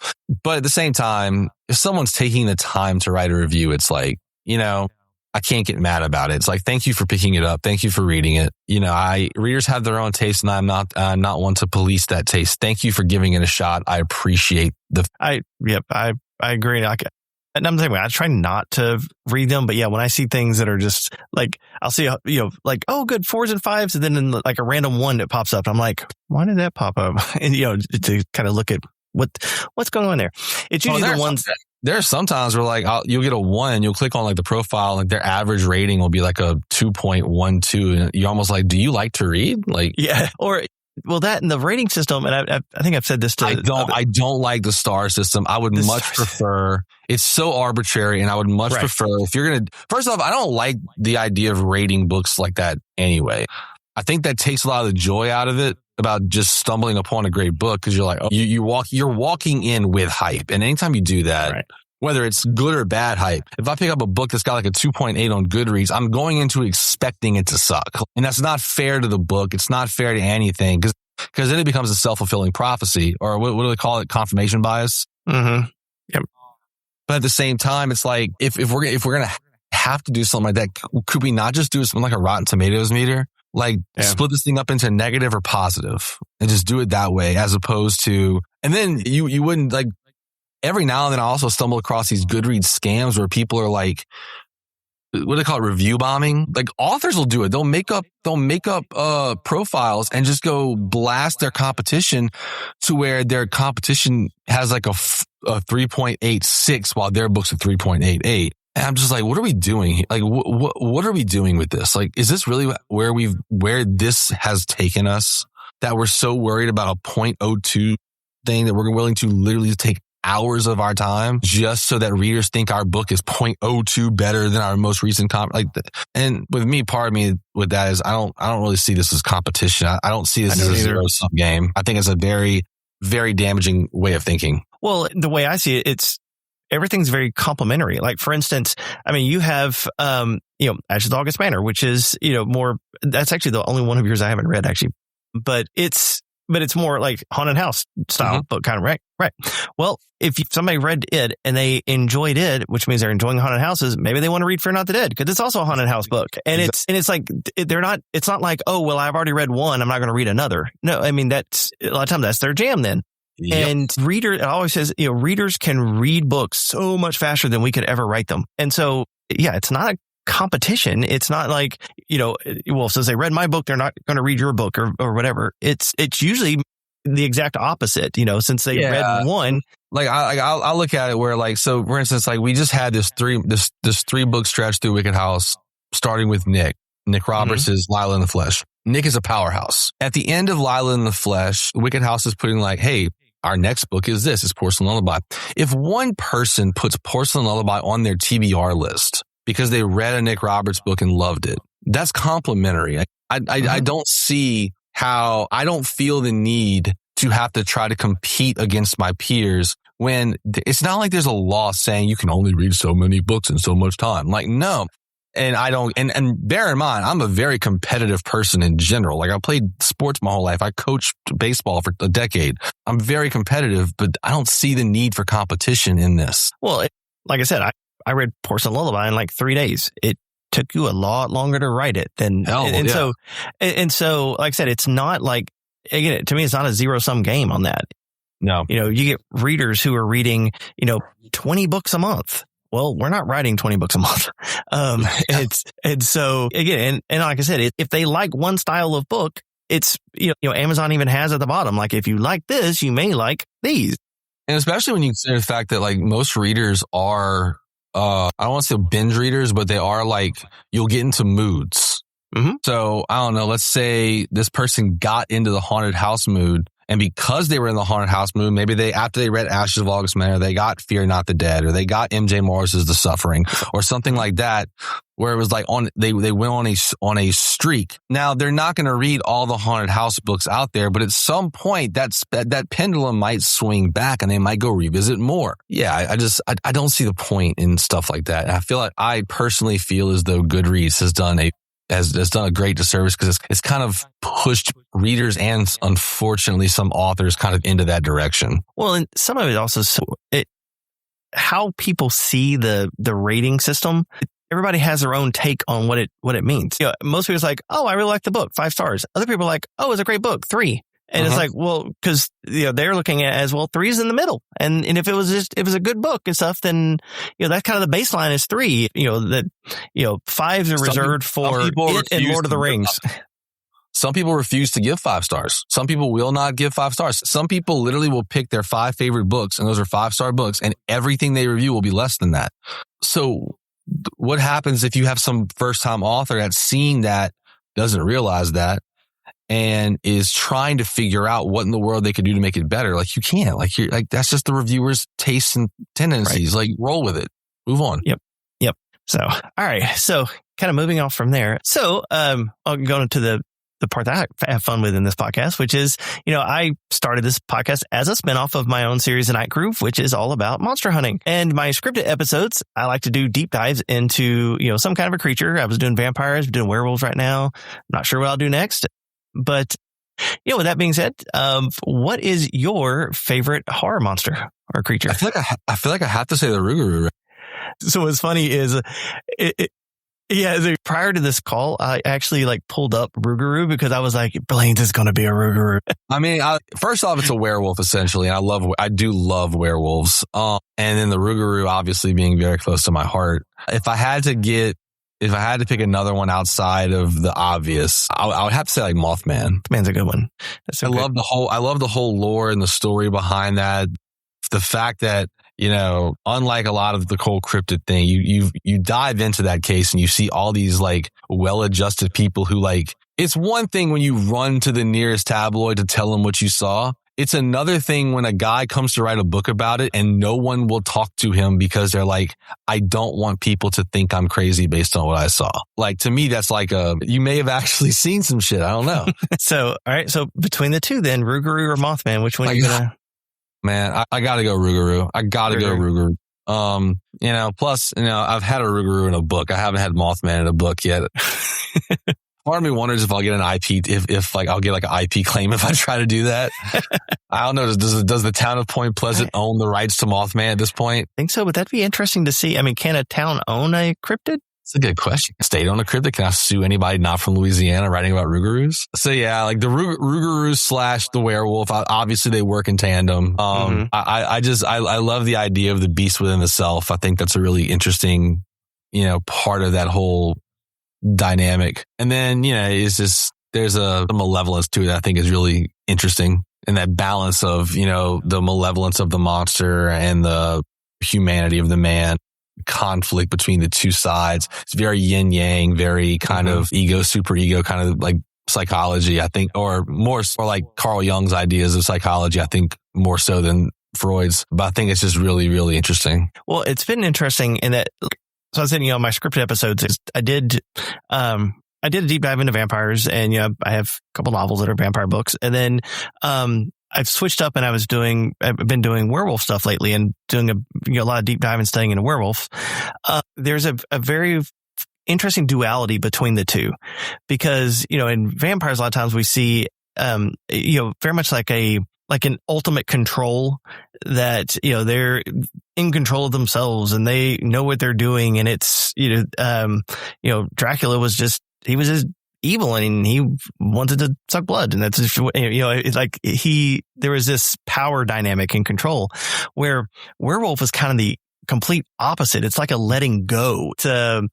But at the same time, if someone's taking the time to write a review, it's like, you know, I can't get mad about it. It's like, thank you for picking it up. Thank you for reading it. You know, readers have their own taste, and I'm not one to police that taste. Thank you for giving it a shot. I appreciate I agree. And I'm the same way. I try not to read them, but yeah, when I see things that are just like, I'll see, you know, like, oh, good 4s and 5s, and then in like a random one that pops up, I'm like, why did that pop up? And you know, to kind of look at what's going on there. It's usually the ones. There's sometimes where like you'll get a 1 and you'll click on like the profile, like their average rating will be like a 2.12, and you're almost like, do you like to read? Like, yeah, or. Well, that and the rating system, and I think I've said this to. I don't like the star system. I would much prefer. It's so arbitrary, and I would much prefer if you're gonna. First off, I don't like the idea of rating books like that anyway. I think that takes a lot of the joy out of it about just stumbling upon a great book because you're like, you're walking in with hype, and anytime you do that, whether it's good or bad hype. If I pick up a book that's got like a 2.8 on Goodreads, I'm going into expecting it to suck. And that's not fair to the book. It's not fair to anything because then it becomes a self-fulfilling prophecy, or what do they call it? Confirmation bias. Mm-hmm. Yep. But at the same time, it's like, if we're going to have to do something like that, could we not just do something like a Rotten Tomatoes meter? Like split this thing up into negative or positive and just do it that way, as opposed to, and then you wouldn't like, every now and then I also stumble across these Goodreads scams where people are like, what do they call it? Review bombing. Like authors will do it. They'll make up profiles and just go blast their competition to where their competition has like a 3.86 while their book's a 3.88. And I'm just like, what are we doing? Like, what are we doing with this? Like, is this really where this has taken us? That we're so worried about a 0.02 thing that we're willing to literally take hours of our time just so that readers think our book is 0.02 better than our most recent and with me, part of me with that is I don't really see this as competition. I don't see this as a zero-sum game. I think it's a very, very damaging way of thinking. Well, the way I see it, everything's very complementary. Like, for instance, I mean, you have, Ashes of the August Banner, which is, that's actually the only one of yours I haven't read, actually. But it's more like haunted house style book, kind of, right? Right. Well, if somebody read it and they enjoyed it, which means they're enjoying haunted houses, maybe they want to read Fear Not the Dead because it's also a haunted house book. And it's like, it's not like, oh, well, I've already read one, I'm not going to read another. No, I mean, that's a lot of times that's their jam then. Yep. And it always says, readers can read books so much faster than we could ever write them. And so, it's not a competition. It's not like, since they read my book, they're not going to read your book or whatever. It's usually the exact opposite, since they read one. Like I'll look at it where, like, so for instance, like we just had this three book stretch through Wicked House, starting with Nick Roberts' Lila in the Flesh. Nick is a powerhouse. At the end of Lila in the Flesh, Wicked House is putting like, hey, our next book is Porcelain Lullaby. If one person puts Porcelain Lullaby on their TBR list because they read a Nick Roberts book and loved it, that's complimentary. I don't see how, I don't feel the need to have to try to compete against my peers when it's not like there's a law saying you can only read so many books in so much time. Like, no. And I don't, and bear in mind, I'm a very competitive person in general. Like, I played sports my whole life. I coached baseball for a decade. I'm very competitive, but I don't see the need for competition in this. Well, like I said, I read Porcelain Lullaby in like 3 days. It took you a lot longer to write it than, so, like I said, it's not like, again, to me, it's not a zero-sum game on that. No. You get readers who are reading, 20 books a month. Well, we're not writing 20 books a month. And so again, and like I said, if they like one style of book, it's, Amazon even has at the bottom, like, if you like this, you may like these. And especially when you consider the fact that, like, most readers are, I don't want to say binge readers, but they are like, you'll get into moods. Mm-hmm. So I don't know, let's say this person got into the haunted house mood, and because they were in the haunted house mood, maybe after they read Ashes of August Manor, they got Fear Not the Dead, or they got M.J. Morris's The Suffering, or something like that, where it was like they went on a streak. Now, they're not going to read all the haunted house books out there, but at some point that pendulum might swing back and they might go revisit more. Yeah, I don't see the point in stuff like that. And I feel like, I personally feel as though Goodreads has done a great disservice, because it's kind of pushed readers and, unfortunately, some authors kind of into that direction. Well, and some of it also, how people see the rating system. Everybody has their own take on what it means. Most people are like, oh, I really like the book, 5 stars. Other people are like, oh, it's a great book, 3. And it's like, well, because they're looking at it as, well, 3's in the middle, and if it was a good book and stuff, then that's kind of the baseline is 3. 5s are reserved for it and Lord of the Rings. Some people refuse to give 5 stars. Some people will not give 5 stars. Some people literally will pick their 5 favorite books, and those are 5-star books, and everything they review will be less than that. So what happens if you have some first-time author that's seeing that, doesn't realize that, and is trying to figure out what in the world they could do to make it better? Like, you can't. Like, you're like, that's just the reviewer's tastes and tendencies. Right. Like, roll with it. Move on. Yep. So, all right. So, kind of moving off from there. So, I'll go into the part that I have fun with in this podcast, which is, I started this podcast as a spinoff of my own series, The Night Crew, which is all about monster hunting. And my scripted episodes, I like to do deep dives into, some kind of a creature. I was doing vampires, doing werewolves right now. I'm not sure what I'll do next. But, with that being said, what is your favorite horror monster or creature? I feel like I have to say the Rougarou. So what's funny is, prior to this call, I actually pulled up Rougarou because I was like, Blaine's is going to be a Rougarou. I mean, first off, it's a werewolf essentially, and I do love werewolves. And then the Rougarou obviously being very close to my heart. If I had to pick another one outside of the obvious, I would have to say Mothman. Mothman's a good one. I love the whole lore and the story behind that. The fact that, unlike a lot of the whole cryptid thing, you dive into that case and you see all these well-adjusted people who it's one thing when you run to the nearest tabloid to tell them what you saw. It's another thing when a guy comes to write a book about it and no one will talk to him because they're like, I don't want people to think I'm crazy based on what I saw. To me, that's you may have actually seen some shit. I don't know. So, all right. So between the two then, Rougarou or Mothman, which one are you going to... Man, I gotta go Rougarou. Plus, I've had a Rougarou in a book. I haven't had Mothman in a book yet. Part of me wonders if I'll get an IP, if I'll get an IP claim if I try to do that. I don't know. Does the town of Point Pleasant own the rights to Mothman at this point? I think so, but that'd be interesting to see. I mean, can a town own a cryptid? That's a good question. State own a cryptid? Can I sue anybody not from Louisiana writing about Rougarous? So yeah, the Rougarous / the werewolf, obviously they work in tandem. I love the idea of the beast within the self. I think that's a really interesting, part of that whole dynamic. And then, it's just, there's a malevolence to it that I think is really interesting. And that balance of, the malevolence of the monster and the humanity of the man. Conflict between the two sides. It's very yin yang, very kind of ego, super ego, kind of psychology, I think, or more Carl Jung's ideas of psychology, I think more so than Freud's. But I think it's just really, really interesting. Well, it's been interesting in that. So I was saying, my scripted episodes, I did a deep dive into vampires, and I have a couple novels that are vampire books, and then I've switched up and I've been doing werewolf stuff lately and doing a lot of deep dive and studying into werewolf. There's a very interesting duality between the two because, in vampires, a lot of times we see, very much like an ultimate control that, they're in control of themselves and they know what they're doing. And it's, Dracula was just evil and he wanted to suck blood, and that's just, it's there was this power dynamic and control where werewolf is kind of the complete opposite. It's like a letting go. It's a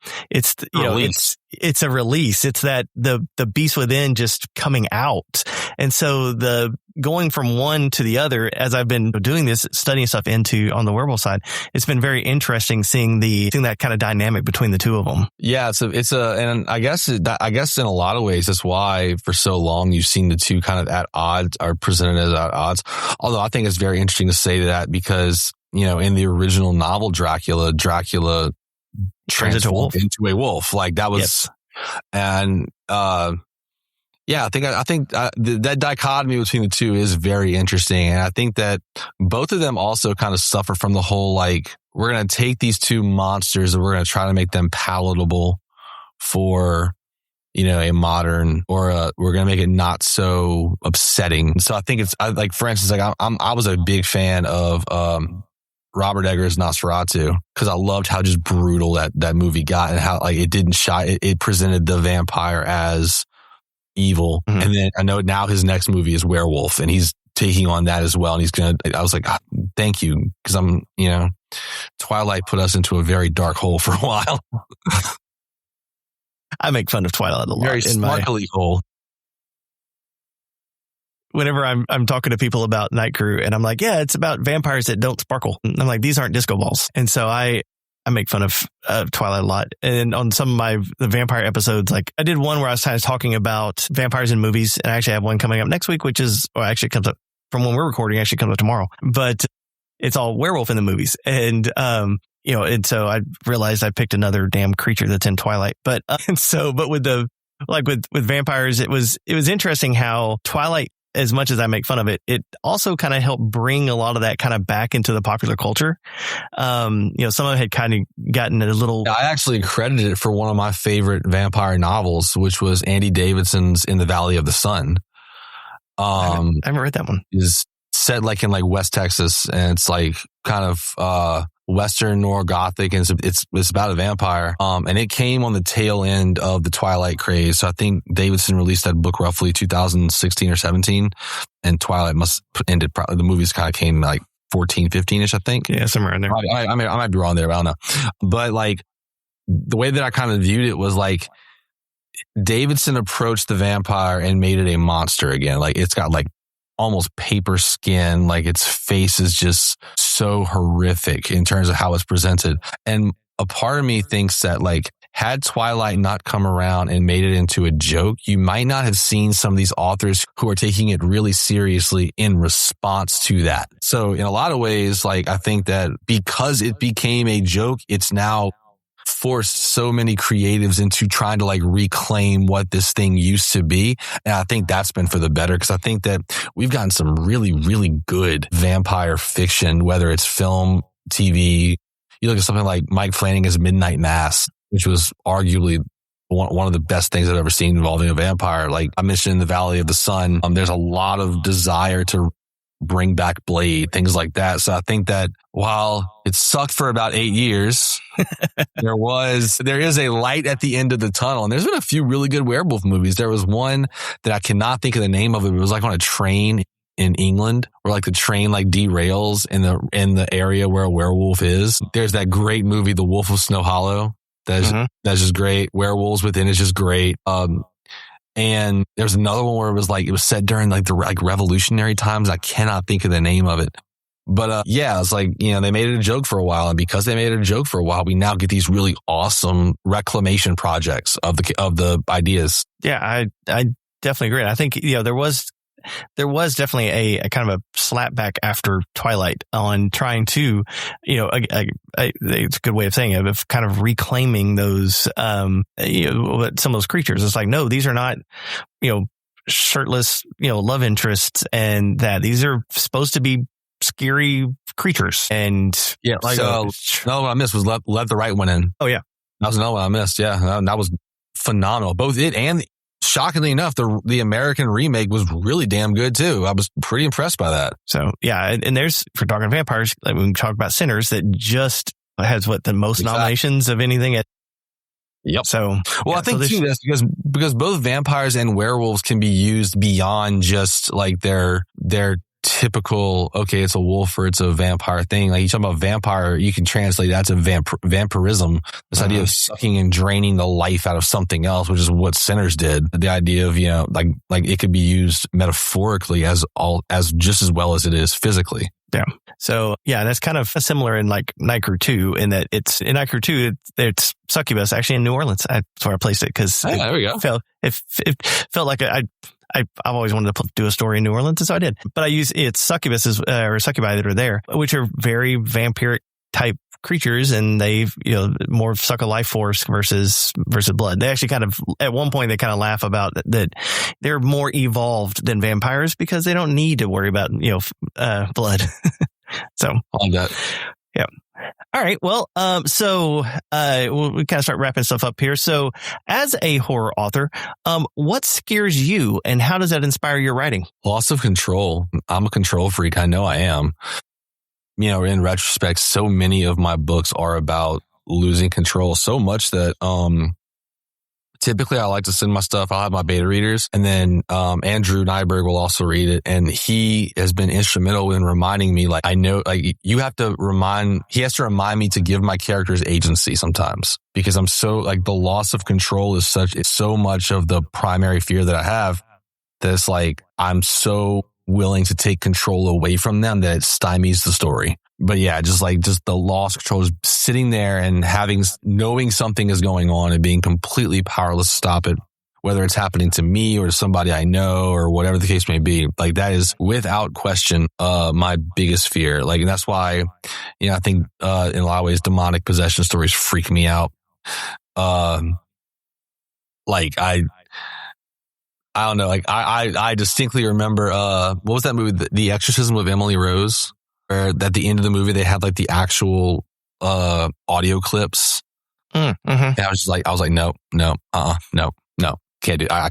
release. It's that the beast within just coming out. And so the going from one to the other, as I've been doing this, studying stuff on the werewolf side, it's been very interesting seeing that kind of dynamic between the two of them. Yeah. And I guess in a lot of ways, that's why for so long you've seen the two kind of at odds, are presented as at odds. Although I think it's very interesting to say that because, in the original novel Dracula transformed into a wolf. That was, and, yeah, I think that dichotomy between the two is very interesting. And I think that both of them also kind of suffer from the whole, we're going to take these two monsters and we're going to try to make them palatable for, a modern, or we're going to make it not so upsetting. So I think for instance, I was a big fan of, Robert Eggers' Nosferatu, because I loved how just brutal that movie got and how it didn't it presented the vampire as evil. Mm-hmm. And then I know now his next movie is Werewolf, and he's taking on that as well. And I was like, thank you. Because Twilight put us into a very dark hole for a while. I make fun of Twilight a lot. Very sparkly hole. Whenever I'm talking to people about Night Crew and I'm like, yeah, it's about vampires that don't sparkle. And I'm like, these aren't disco balls. And so I make fun of Twilight a lot. And on some of the vampire episodes, I did one where I was kind of talking about vampires in movies, and I actually have one coming up next week, actually comes up from when we're recording, actually comes up tomorrow. But it's all werewolf in the movies. And, and so I realized I picked another damn creature that's in Twilight. But with like with vampires, it was interesting how Twilight, as much as I make fun of it, it also kind of helped bring a lot of that kind of back into the popular culture. Some of it had kind of gotten a little. I actually credited it for one of my favorite vampire novels, which was Andy Davidson's In the Valley of the Sun. I haven't read that one. Is set like in like West Texas, and it's like kind of Western nor Gothic, and it's about a vampire. And it came on the tail end of the Twilight craze. So I think Davidson released that book roughly 2016 or 17, and Twilight must ended. Probably the movies kind of came like 14, 15-ish, I think. Yeah, somewhere in there. I might be wrong there, but I don't know. But like the way that I kind of viewed it was like Davidson approached the vampire and made it a monster again. Like it's got like almost paper skin, like its face is just so horrific in terms of how it's presented. And a part of me thinks that like had Twilight not come around and made it into a joke, you might not have seen some of these authors who are taking it really seriously in response to that. So in a lot of ways, like I think that because it became a joke, it's now forced so many creatives into trying to like reclaim what this thing used to be. And I think that's been for the better, because I think that we've gotten some really, really good vampire fiction, whether it's film, TV. You look at something like Mike Flanagan's Midnight Mass, which was arguably one of the best things I've ever seen involving a vampire. Like I mentioned in the Valley of the Sun, there's a lot of desire to bring back Blade, things like that. So I think that while it sucked for about 8 years, there is a light at the end of the tunnel. And there's been a few really good werewolf movies. There was one that I cannot think of the name of it. It was like on a train in England, where like the train like derails in the area where a werewolf is. There's that great movie, The Wolf of Snow Hollow. That's just great. Werewolves Within is just great. And there's another one where it was set during like the like revolutionary times. I cannot think of the name of it. But yeah, it's like, they made it a joke for a while. And because they made it a joke for a while, we now get these really awesome reclamation projects of the ideas. Yeah, I definitely agree. I think, there was definitely a kind of a slap back after Twilight on trying to, it's a good way of saying it, of kind of reclaiming those, some of those creatures. It's like, no, these are not, shirtless, love interests, and that these are supposed to be scary creatures. And yeah, like another one I missed was Let the Right One In. Oh yeah, that was another one I missed. Yeah, that was phenomenal. Both it and, shockingly enough, the American remake was really damn good too. I was pretty impressed by that. So yeah, and there's, if we're talking vampires, like when we talk about Sinners, that just has the most nominations of anything. Yep. So I think too that's because both vampires and werewolves can be used beyond just like their typical, okay, it's a wolf or it's a vampire thing. Like you talk about vampire, you can translate that to vampirism. This idea of sucking and draining the life out of something else, which is what Sinners did. The idea of, like it could be used metaphorically as just as well as it is physically. Yeah. So yeah, that's kind of similar in like Night Crew 2, in that in Night Crew 2, it's succubus actually in New Orleans. That's where I placed it, because there we go. It felt like I've always wanted to do a story in New Orleans, and so I did. But it's succubuses or succubi that are there, which are very vampiric type creatures, and they more suck a life force versus blood. They actually kind of, at one point they kind of laugh about that they're more evolved than vampires because they don't need to worry about blood. So on that. Yeah. All right. Well, so we kind of start wrapping stuff up here. So as a horror author, what scares you, and how does that inspire your writing? Loss of control. I'm a control freak. I know I am. In retrospect, so many of my books are about losing control, so much that typically I like to send my stuff. I'll have my beta readers, and then Andrew Nyberg will also read it. And he has been instrumental in reminding me, like, I know, like, he has to remind me to give my characters agency sometimes, because I'm so, like, the loss of control is so much of the primary fear that I have, that it's like, I'm so willing to take control away from them that it stymies the story. But yeah, just the loss of control, is sitting there and knowing something is going on and being completely powerless to stop it, whether it's happening to me or to somebody I know or whatever the case may be. Like, that is without question my biggest fear. Like, and that's why, I think in a lot of ways demonic possession stories freak me out. like I don't know. Like I distinctly remember, what was that movie? The Exorcism of Emily Rose, where at the end of the movie, they had like the actual, audio clips. And I was like, no, can't do it. I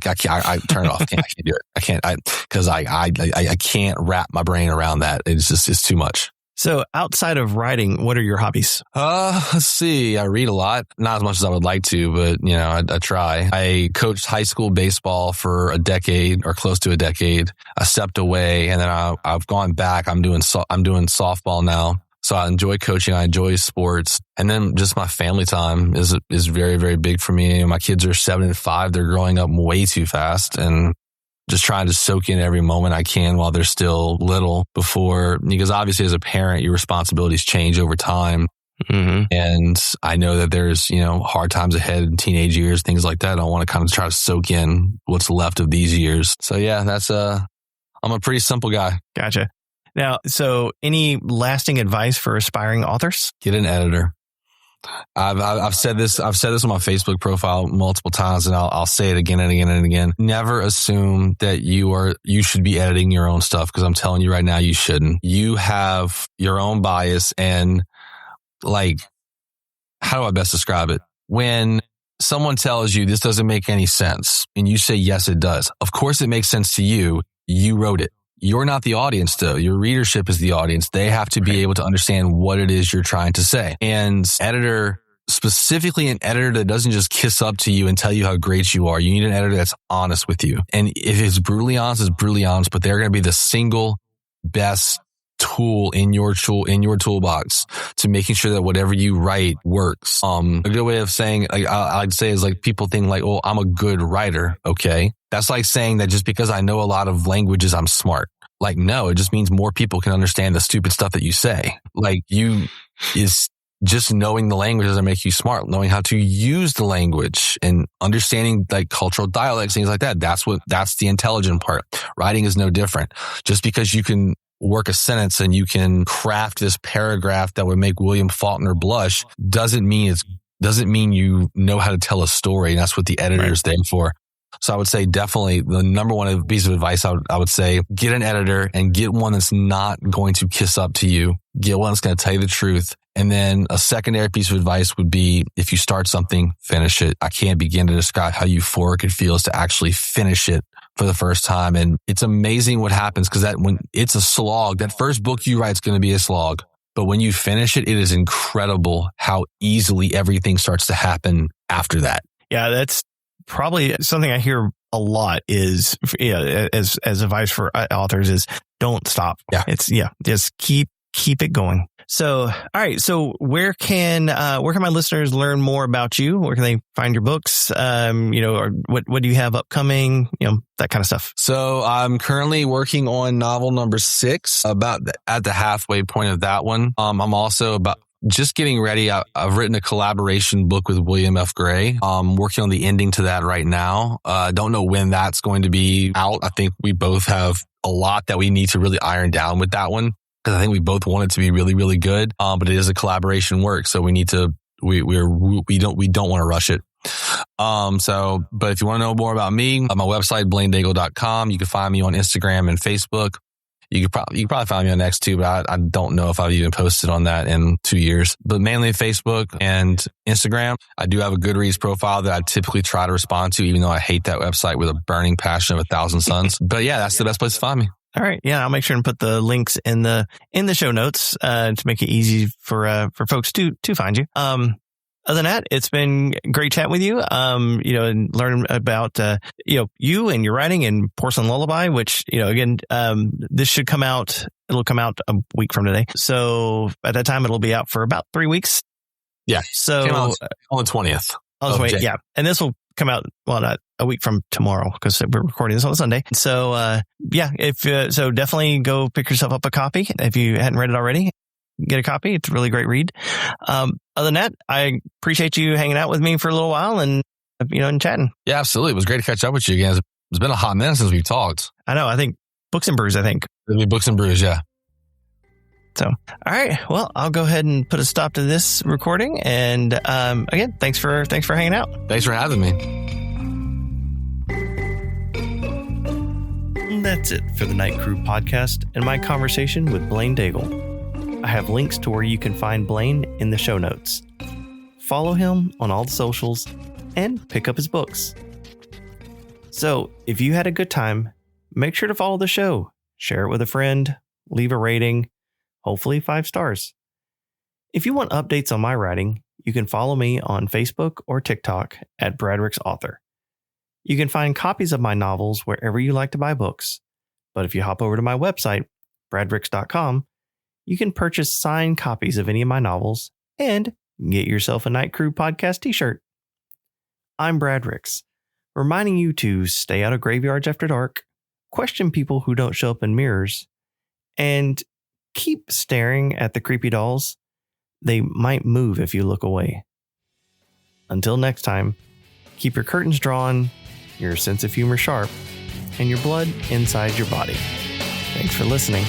turn it off. I can't do it. I can't, cause I can't wrap my brain around that. It's too much. So outside of writing, what are your hobbies? Let's see. I read a lot, not as much as I would like to, but I try. I coached high school baseball for a decade or close to a decade. I stepped away and then I've gone back. I'm doing softball now. So I enjoy coaching. I enjoy sports. And then just my family time is very, very big for me. My kids are 7 and 5. They're growing up way too fast, and just trying to soak in every moment I can while they're still little because obviously as a parent, your responsibilities change over time. And I know that there's, hard times ahead in teenage years, things like that. I want to kind of try to soak in what's left of these years. So yeah, I'm a pretty simple guy. Gotcha. Now, so any lasting advice for aspiring authors? Get an editor. I've said this on my Facebook profile multiple times, and I'll say it again and again and again. Never assume that you should be editing your own stuff, because I'm telling you right now, you shouldn't. You have your own bias, and like, how do I best describe it? When someone tells you this doesn't make any sense, and you say, yes, it does. Of course it makes sense to you. You wrote it. You're not the audience, though. Your readership is the audience. They have to be able to understand what it is you're trying to say. And specifically an editor that doesn't just kiss up to you and tell you how great you are. You need an editor that's honest with you. And if it's brutally honest, it's brutally honest, but they're going to be the single best tool in your toolbox to making sure that whatever you write works. A good way of saying, like, I'd say is like, people think like, oh, I'm a good writer. Okay. That's like saying that just because I know a lot of languages, I'm smart. Like, no, it just means more people can understand the stupid stuff that you say. Like, just knowing the language doesn't make you smart. Knowing how to use the language and understanding like cultural dialects, things like that. That's the intelligent part. Writing is no different. Just because you can work a sentence and you can craft this paragraph that would make William Faulkner blush doesn't mean you know how to tell a story. And that's what the editor is there for. So I would say definitely the number one piece of advice I would say, get an editor, and get one that's not going to kiss up to you. Get one that's going to tell you the truth. And then a secondary piece of advice would be, if you start something, finish it. I can't begin to describe how euphoric it feels to actually finish it for the first time. And it's amazing what happens, because when it's a slog, that first book you write is going to be a slog. But when you finish it, it is incredible how easily everything starts to happen after that. Yeah, that's probably something I hear a lot is, as advice for authors is, don't stop. Yeah. Just keep it going. So, all right. So where can my listeners learn more about you? Where can they find your books? Or what do you have upcoming? That kind of stuff. So I'm currently working on novel number 6, about at the halfway point of that one. I'm also about just getting ready. I've written a collaboration book with William F. Gray. I'm working on the ending to that right now. Don't know when that's going to be out. I think we both have a lot that we need to really iron down with that one, because I think we both want it to be really, really good. But it is a collaboration work, so we need to. We don't want to rush it. But if you want to know more about me, my website, blainedaigle.com. You can find me on Instagram and Facebook. You can probably find me on X too, but I don't know if I've even posted on that in 2 years. But mainly Facebook and Instagram. I do have a Goodreads profile that I typically try to respond to, even though I hate that website with a burning passion of 1,000 suns. But yeah, that's the best place to find me. All right. Yeah, I'll make sure and put the links in the show notes to make it easy for folks to find you. Other than that, it's been great chatting with you. And learn about you and your writing and Porcelain Lullaby, which again, this should come out. It'll come out a week from today. So at that time, it'll be out for about 3 weeks. Yeah. So on the 20th. Yeah, and this will come out not a week from tomorrow, because we're recording this on a Sunday. So so definitely go pick yourself up a copy if you hadn't read it already. Get a copy. It's a really great read. Other than that, I appreciate you hanging out with me for a little while and chatting. Yeah, absolutely. It was great to catch up with you again. It's been a hot minute since we've talked. I know. I think Books and Brews. It'll be Books and Brews. Yeah. So, all right. Well, I'll go ahead and put a stop to this recording. And again, thanks for hanging out. Thanks for having me. And that's it for the Night Crew podcast and my conversation with Blaine Daigle. I have links to where you can find Blaine in the show notes. Follow him on all the socials and pick up his books. So, if you had a good time, make sure to follow the show, share it with a friend, leave a rating, hopefully 5 stars. If you want updates on my writing, you can follow me on Facebook or TikTok at Bradrick's Author. You can find copies of my novels wherever you like to buy books. But if you hop over to my website, bradricks.com, you can purchase signed copies of any of my novels and get yourself a Night Crew podcast t-shirt. I'm Brad Ricks, reminding you to stay out of graveyards after dark, question people who don't show up in mirrors, and keep staring at the creepy dolls. They might move if you look away. Until next time, keep your curtains drawn, your sense of humor sharp, and your blood inside your body. Thanks for listening.